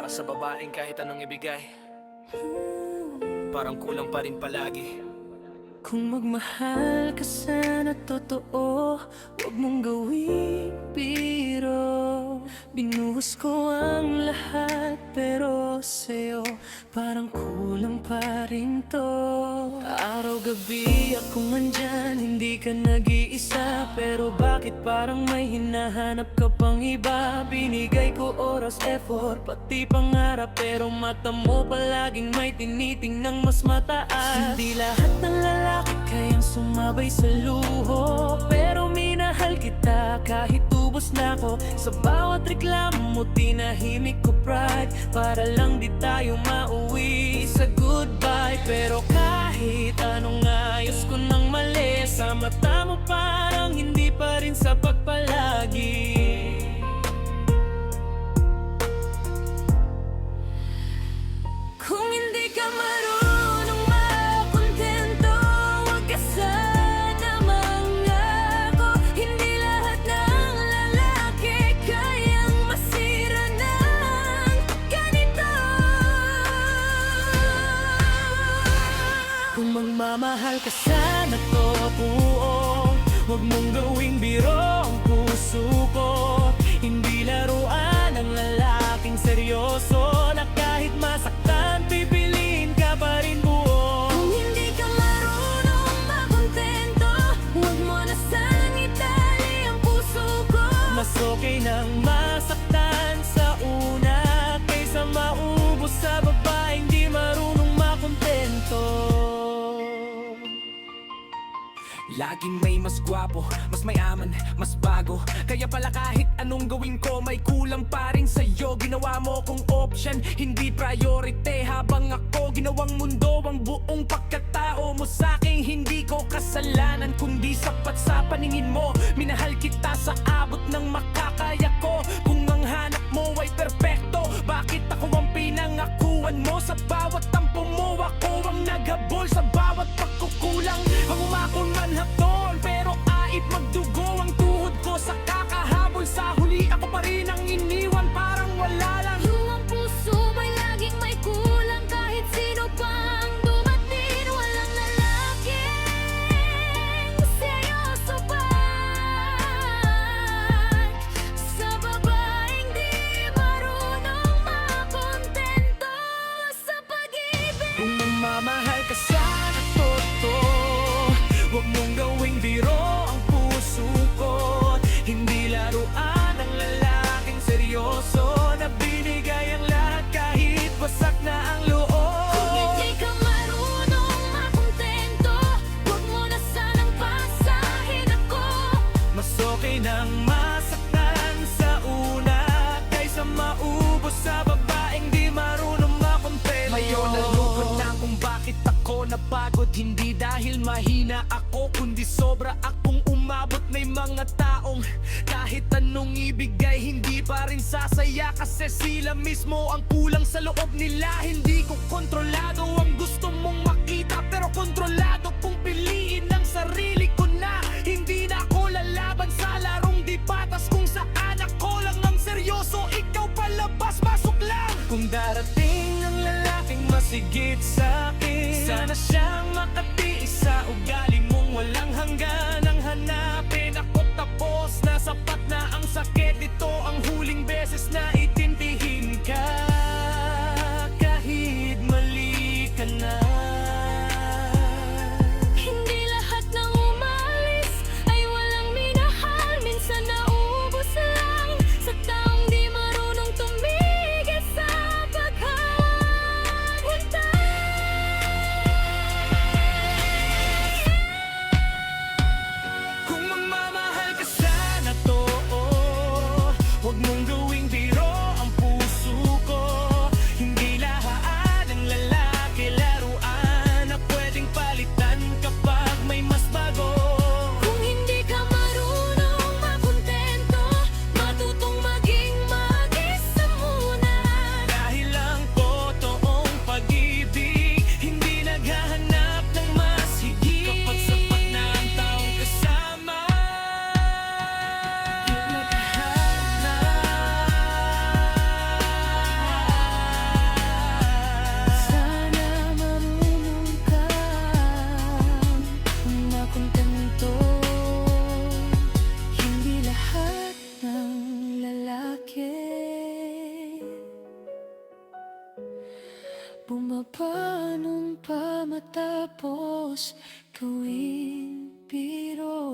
Para sa babaeng kahit anong ibigay, parang kulang pa rin palagi. Kung magmahal ka sana totoo, huwag mong gawing biro. Binuhos ko ang lahat pero sa'yo parang kulang pa rin to. Araw-gabi akong nandyan, hindi ka nag-iisa. Pero bakit parang may hinahanap ka pang iba? Binigay ko oras, effort, pati pangarap, pero mata mo palaging may tinitingnang mas mataas. Hindi lahat ng lalaki kayang sumabay sa luho, pero minahal kita kahit ubos na ako. Sa bawat reklamo mo tinahimik ko pride, para lang di tayo mauwi sa goodbye. Pero kahit anong ayos ko ng mali, sa mata mo parang hindi pa rin sapat palagi. Kung hindi ka marunong makontento, huwag ka sana mangako. Hindi lahat ng lalaki kayang masira ng ganito. Kung magmamahal ka sana totoo, huwag mong gawing biro ang puso ko. Hindi laruan ang lalaking seryoso, na kahit masaktan, pipiliin ka pa rin buo. Kung hindi ka marunong makontento, huwag mo na sanang itali ang puso ko. Mas okay nang masaktan sa una, kaysa maubos sa babaeng di marunong makontento. Laging may mas gwapo, mas mayaman, mas bago. Kaya pala kahit anong gawin ko, may kulang pa rin sa'yo. Ginawa mo kong option, hindi priority. Habang ako ginawang mundo ang buong pagkatao mo sa'kin. Hindi ko kasalanan, kundi sapat sa paningin mo. Minahal kita sa abot ng makakaya ko. Kung ang hanap mo ay perpekto, bakit ako ang pinangakuan mo? Sa bawat tampo mo, ako ang naghabol. Sa bawat pagkukulang, ang umakong manhatol. Pero ait magdugo ang tuhod ko sa kakahabol. Sa huli ako pa rin ang iniwan, parang wala lang. Yung puso mo'y laging may kulang, kahit sino pang dumating. Walang lalaking seryoso pa sa babaeng di marunong makontento sa pag-ibig. Kung mamamahal ka sana totoo, huwag mong gawing biro ang puso ko. Hindi laruan ang lalaking seryoso, na binigay ang lahat kahit wasak na ang loob. Kung hindi ka marunong makontento, huwag mo na sanang pasahin ako. Mas okay nang masaktan sa una, kaysa maubos sa babaeng di marunong makontento. Ngayon nalungkot na kung bakit ako napagod. Hindi dahil mahina ako, kundi sobra akong umabot. May mga taong kahit anong ibigay, hindi pa rin sasaya, kasi sila mismo ang kulang sa loob nila. Hindi ko kontrolado ang gusto mong makita, pero kontrolado kung piliin ang sarili ko na. Hindi na ako lalaban sa larong di patas, kung saan ako lang ang seryoso, ikaw palabas pasok lang. Kung darating ang lalaking masigit sa akin, sana siyang makatiis sa ugali mong walang hanggan. Ang hanapin ako, tapos na sapat na ang sakit. Ito ang huling beses na itintihin ka, kahit mali ka na. Hindi lahat ng umalis ay walang minahal. Minsan naubos lang sa taong di marunong tumigil sa paghahantay. Paano pa matapos gawing biro?